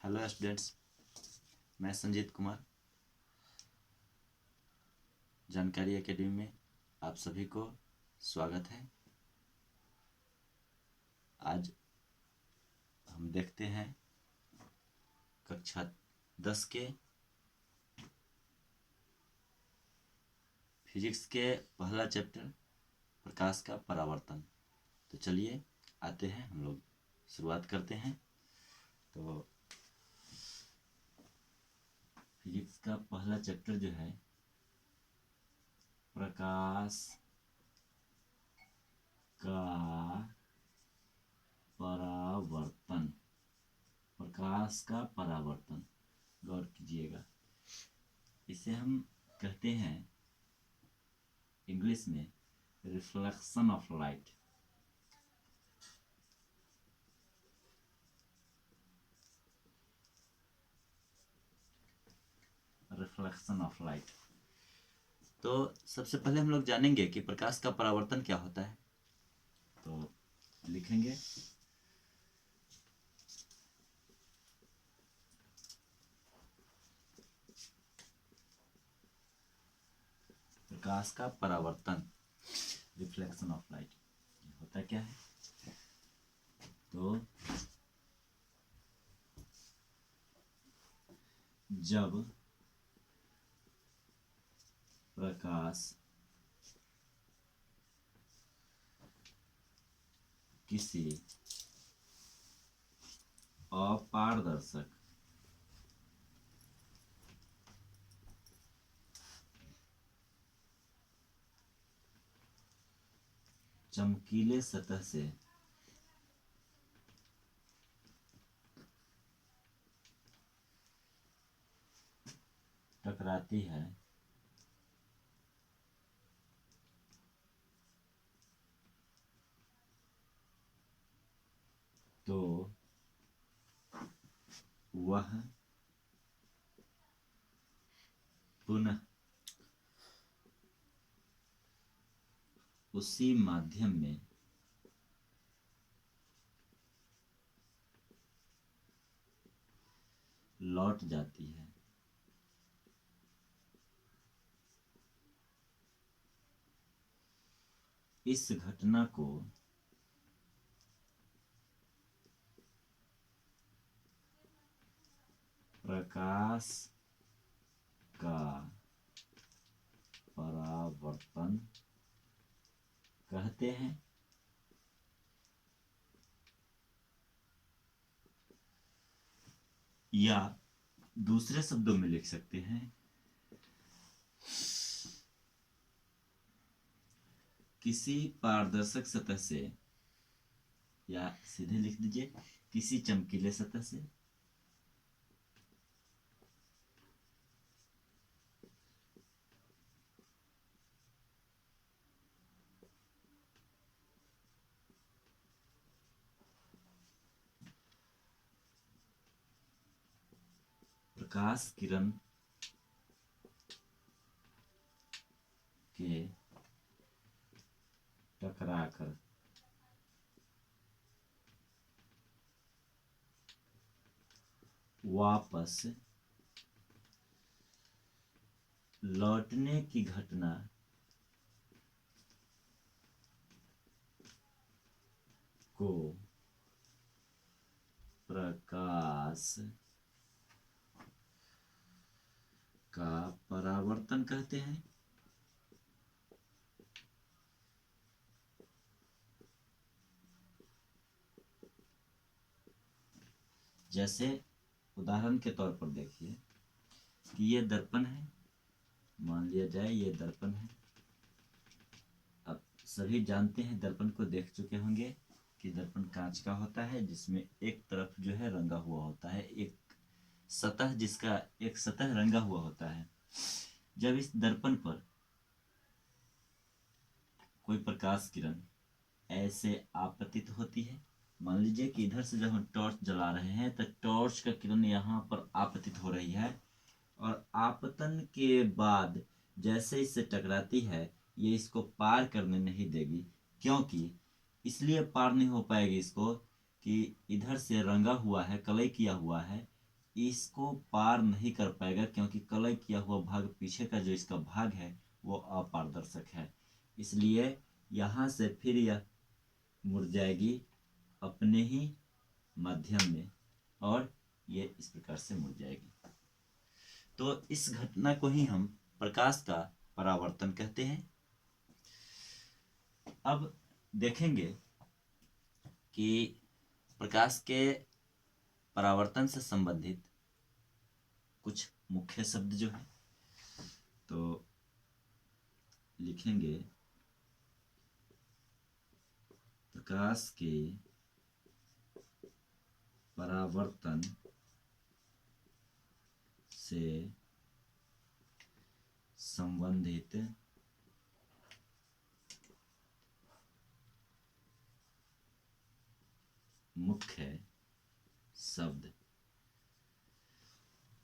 Hello students, मैं संजीत कुमार जानकारी academy में आप सभी को स्वागत है। आज हम देखते हैं कक्षा 10 के फिजिक्स के पहला चैप्टर प्रकाश का परावर्तन। तो चलिए आते हैं, हम लोग शुरुआत करते हैं। तो फिजिक्स का पहला चैप्टर जो है प्रकाश का परावर्तन। प्रकाश का परावर्तन, गौर कीजिएगा। इसे हम कहते हैं इंग्लिश में reflection of light. Reflection of light. तो सबसे पहले हम लोग जानेंगे कि प्रकाश का परावर्तन क्या होता है। तो लिखेंगे प्रकाश का परावर्तन, रिफ्लेक्शन ऑफ लाइट होता क्या है। तो जब प्रकाश किसी अपारदर्शक चमकीले सतह से टकराती है तो वह पुनः उसी माध्यम में लौट जाती है। इस घटना को प्रकाश का परावर्तन कहते हैं। या दूसरे शब्दों में लिख सकते हैं, किसी पारदर्शक सतह से, या सीधे लिख दीजिए किसी चमकीले सतह से प्रकाश किरण के टकराकर वापस लौटने की घटना को प्रकाश का परावर्तन कहते हैं। जैसे उदाहरण के तौर पर देखिए कि ये दर्पण है, मान लिया जाए ये दर्पण है। अब सभी जानते हैं, दर्पण को देख चुके होंगे कि दर्पण कांच का होता है, जिसमें एक तरफ जो है रंगा हुआ होता है, एक सतह जिसका एक सतह रंगा हुआ होता है। जब इस दर्पण पर कोई प्रकाश किरण ऐसे आपतित होती है, मान लीजिए कि इधर से जब हम टॉर्च जला रहे हैं तो टॉर्च का किरण यहाँ पर आपतित हो रही है, और आपतन के बाद जैसे इससे टकराती है ये इसको पार करने नहीं देगी, क्योंकि इसलिए पार नहीं हो पाएगी इसको कि इधर से रंगा हुआ है, कलई किया हुआ है, इसको पार नहीं कर पाएगा, क्योंकि कलई किया हुआ भाग पीछे का जो इसका भाग है वो अपारदर्शक है। इसलिए यहाँ से फिर यह मुड़ जाएगी अपने ही माध्यम में और ये इस प्रकार से मुड़ जाएगी। तो इस घटना को ही हम प्रकाश का परावर्तन कहते हैं। अब देखेंगे कि प्रकाश के परावर्तन से संबंधित कुछ मुख्य शब्द जो है, तो लिखेंगे प्रकाश के परावर्तन से संबंधित मुख्य शब्द।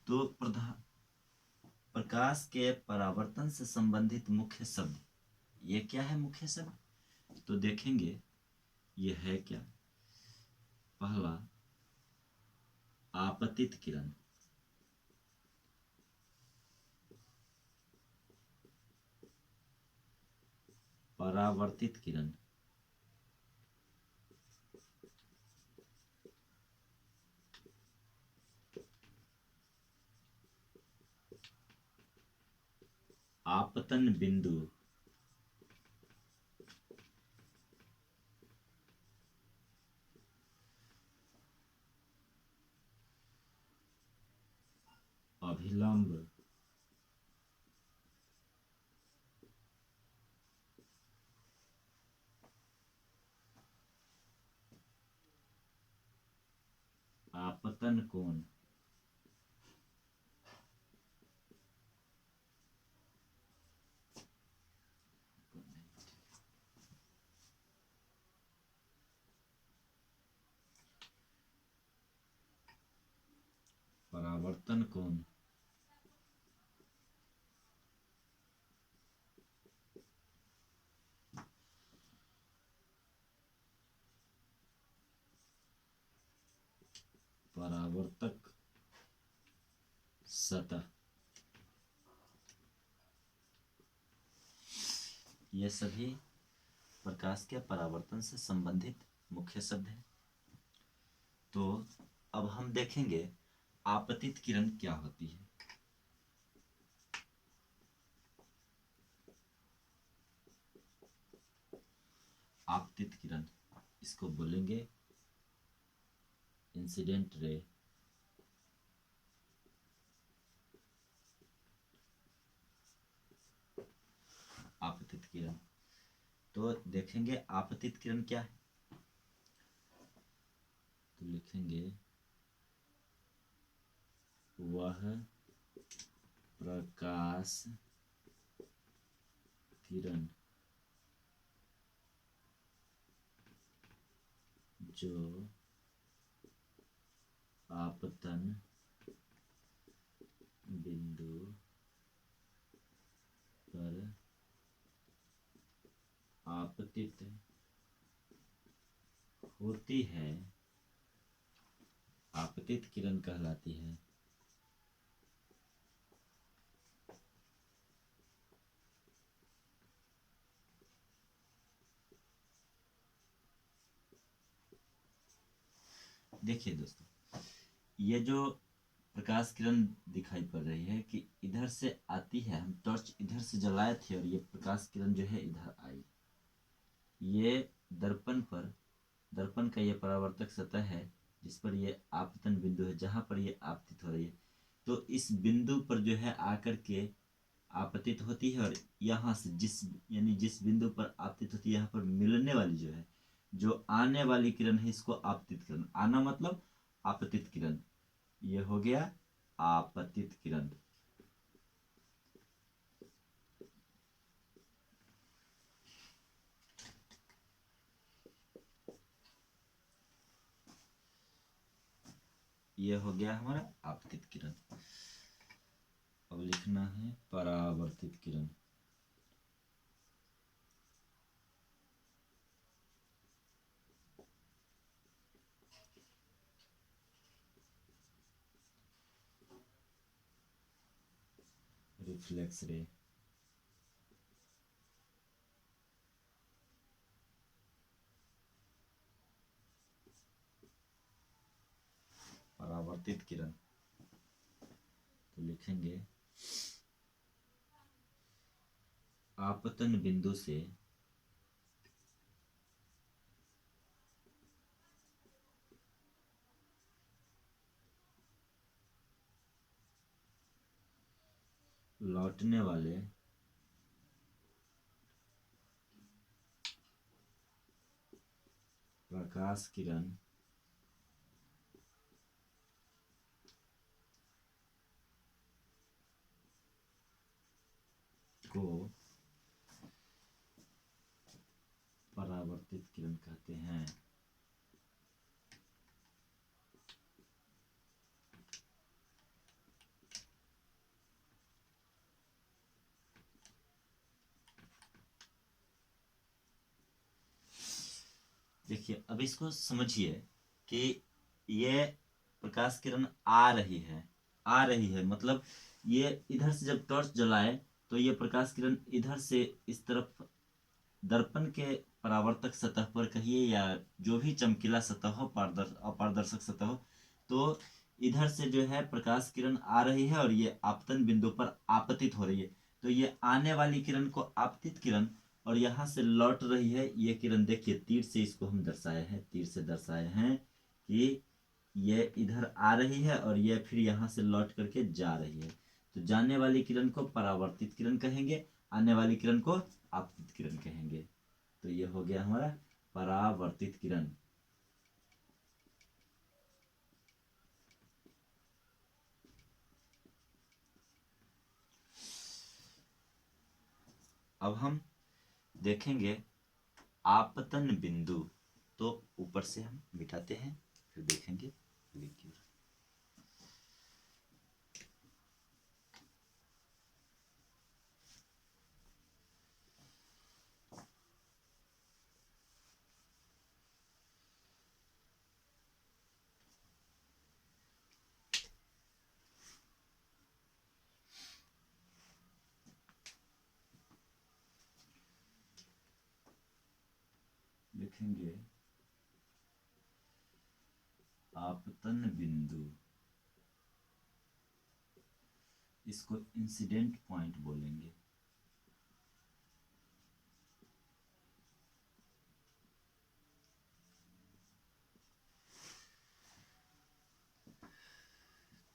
तो प्रकाश के परावर्तन से संबंधित मुख्य शब्द, ये क्या है मुख्य शब्द? तो देखेंगे ये है क्या। पहला, आपतित किरण। परावर्तित किरण। आपतन बिंदु। अभिलंब। आपतन कोण। परावर्तन कोण। परावर्तक सतह। ये सभी प्रकाश के परावर्तन से संबंधित मुख्य शब्द हैं। तो अब हम देखेंगे आपतित किरण क्या होती है। आपतित किरण, इसको बोलेंगे इंसिडेंट रे। आपतित किरण, तो देखेंगे आपतित किरण क्या है। तो लिखेंगे वह प्रकाश किरण जो आपतन बिंदु पर आपतित होती है, आपतित किरण कहलाती है। देखिए दोस्तों, ये जो प्रकाश किरण दिखाई पड़ रही है कि इधर से आती है, हम टॉर्च इधर से जलाए थे और ये प्रकाश किरण जो है इधर आई। ये दर्पण पर, दर्पण का ये परावर्तक सतह है जिस पर ये आपतन बिंदु है, जहां पर ये आपतित हो रही है। तो इस बिंदु पर जो है आकर के आपतित होती है और यहाँ से यानी जिस बिंदु पर आपतित होती है, यहाँ पर मिलने वाली जो है, जो आने वाली किरण है, इसको आपतित किरण। आना मतलब आपतित किरण। ये हो गया आपतित किरण। ये हो गया हमारा आपतित किरण। अब लिखना है परावर्तित किरण। रिफ्लेक्स रे, परावर्तित किरण, तो लिखेंगे आपतन बिंदु से लौटने वाले प्रकाश किरण को परावर्तित किरण कहते हैं। देखिए अब इसको समझिए कि ये प्रकाश किरण आ रही है मतलब ये इधर से जब टॉर्च जलाए तो ये प्रकाश किरण इधर से इस तरफ दर्पण के परावर्तक सतह पर कहिए या जो भी चमकीला सतह हो, अपारदर्शक सतह हो, तो इधर से जो है प्रकाश किरण आ रही है और ये आपतन बिंदु पर आपतित हो रही है। तो ये आने वाली किरण को आपतित किरण और यहाँ से लौट रही है ये किरण, देखिए तीर से इसको हम दर्शाए हैं, तीर से दर्शाए हैं कि ये इधर आ रही है और ये फिर यहाँ से लौट करके जा रही है। तो जाने वाली किरण को परावर्तित किरण कहेंगे, आने वाली किरण को आपतित किरण कहेंगे। तो ये हो गया हमारा परावर्तित किरण। अब हम देखेंगे आपतन बिंदु, तो ऊपर से हम मिटाते हैं फिर देखेंगे। लिखेंगे आपतन बिंदु, इसको इंसिडेंट पॉइंट बोलेंगे।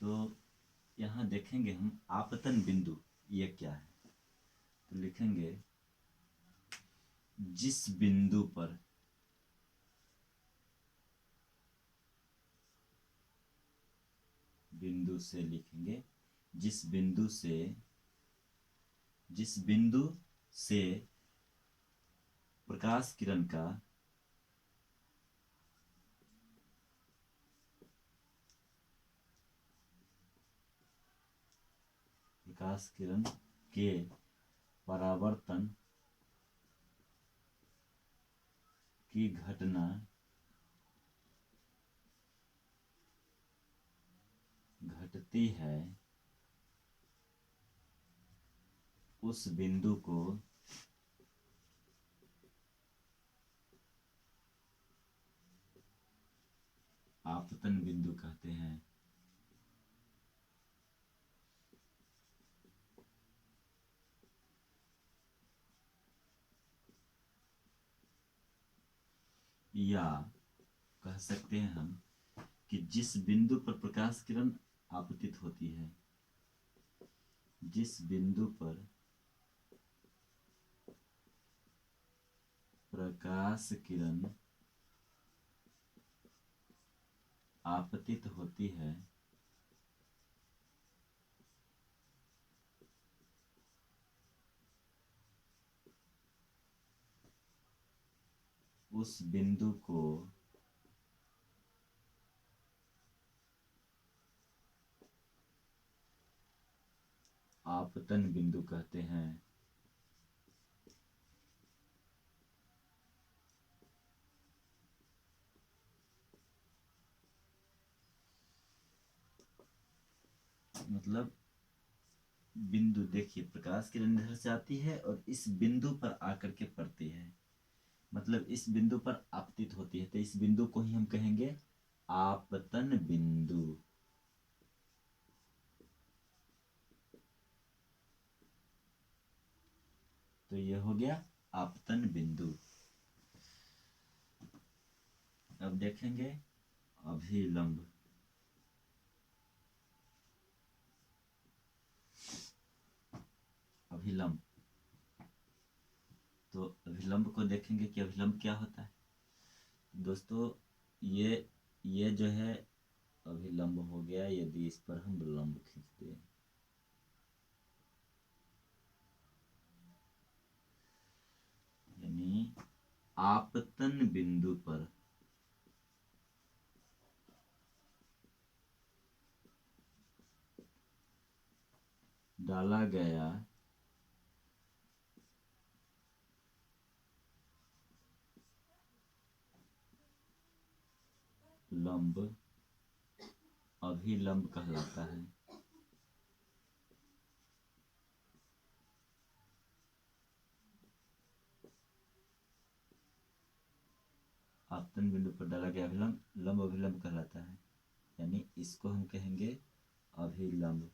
तो यहाँ देखेंगे हम आपतन बिंदु ये क्या है, तो लिखेंगे जिस बिंदु पर बिंदु से लिखेंगे जिस बिंदु से प्रकाश किरण का के परावर्तन की घटना घटती है उस बिंदु को आपतन बिंदु कहते हैं। या कह सकते हैं हम कि जिस बिंदु पर प्रकाश किरण आपतित होती है, जिस बिंदु पर प्रकाश किरण आपतित होती है उस बिंदु को आपतन बिंदु कहते हैं। मतलब बिंदु देखिए, प्रकाश किरण इधर से आती है और इस बिंदु पर आकर के पड़ती है, मतलब इस बिंदु पर आपतित होती है, तो इस बिंदु को ही हम कहेंगे आपतन बिंदु। तो ये हो गया आपतन बिंदु। अब देखेंगे अभिलंब। अभिलंब, तो अभिलंब को देखेंगे कि अभिलंब क्या होता है। दोस्तों ये जो है अभिलंब हो गया, यदि इस पर हम लंब खींचते हैं, यानी आपतन बिंदु पर डाला गया लंब अभिलंब कहलाता है। आपतन बिंदु पर डाला गया अभिलंब लंब अभिलंब कहलाता है, यानी इसको हम कहेंगे अभिलंब।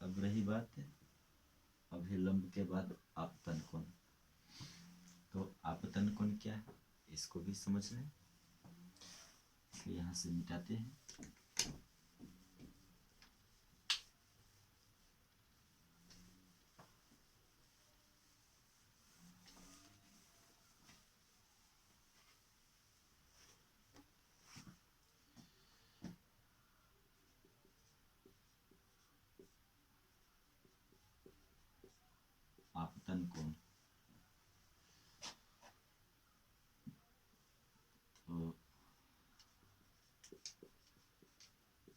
अब रही बात अभिलंब के बाद आपतन कोण। तो आपतन कोण क्या है, इसको भी समझ लें। यहाँ से मिटाते हैं। आपतन कोण, तो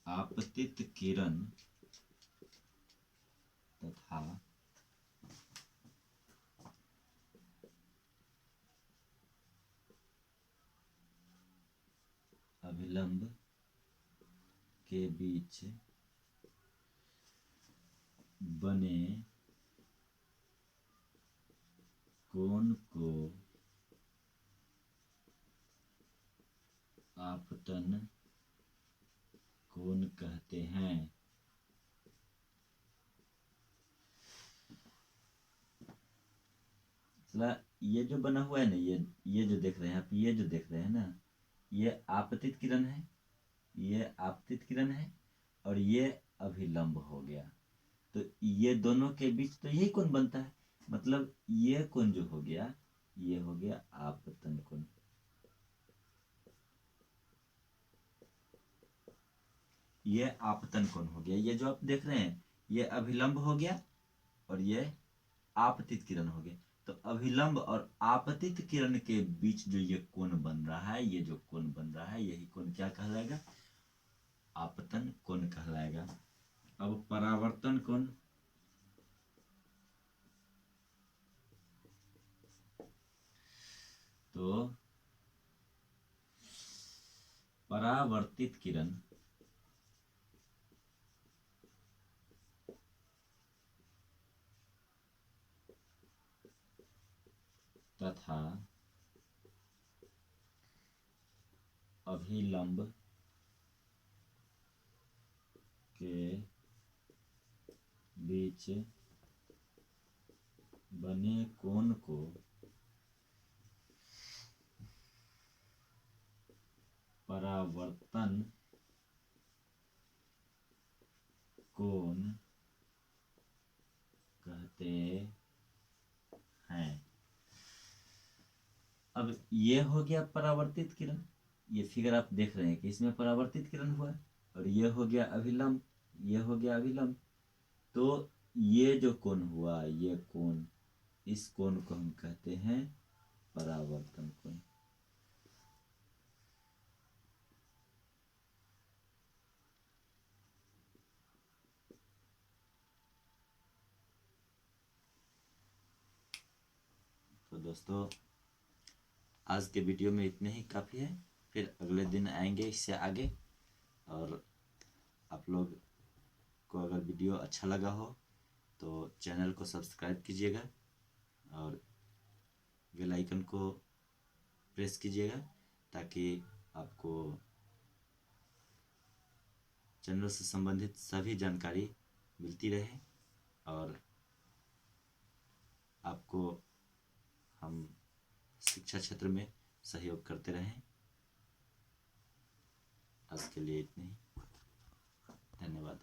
आपतित किरण तथा अभिलंब के बीच बने कोण को आपतन कोण कहते हैं। ये जो बना हुआ है ना, ये जो देख रहे हैं आप, ये जो देख रहे हैं ना, ये आपतित किरण है, ये आपतित किरण है, और ये अभिलंब हो गया। तो ये दोनों के बीच तो यही कोण बनता है, मतलब ये कोण जो हो गया, ये हो गया आपतन कोण। ये आपतन कोण हो गया। ये जो आप देख रहे हैं, ये अभिलंब हो गया और ये आपतित किरण हो गया। तो अभिलंब और आपतित किरण के बीच जो ये कोण बन रहा है, ये जो कोण बन रहा है, यही कोण क्या कहलाएगा, आपतन कोण कहलाएगा। अब परावर्तन कोण, तो परावर्तित किरण तथा अभिलंब के बीच बने कोण को परावर्तन कोण कहते हैं। अब ये हो गया परावर्तित किरण, ये फिगर आप देख रहे हैं कि इसमें परावर्तित किरण हुआ है, और ये हो गया अभिलंब, ये हो गया अभिलंब। तो ये जो कोण हुआ, ये कोण, इस कोण को हम कहते हैं परावर्तन कोण। तो दोस्तों आज के वीडियो में इतने ही काफ़ी है। फिर अगले दिन आएंगे इससे आगे। और आप लोग को अगर वीडियो अच्छा लगा हो तो चैनल को सब्सक्राइब कीजिएगा और बेल आइकन को प्रेस कीजिएगा, ताकि आपको चैनल से संबंधित सभी जानकारी मिलती रहे और आपको हम शिक्षा क्षेत्र में सहयोग करते रहें। आज के लिए इतने ही। धन्यवाद।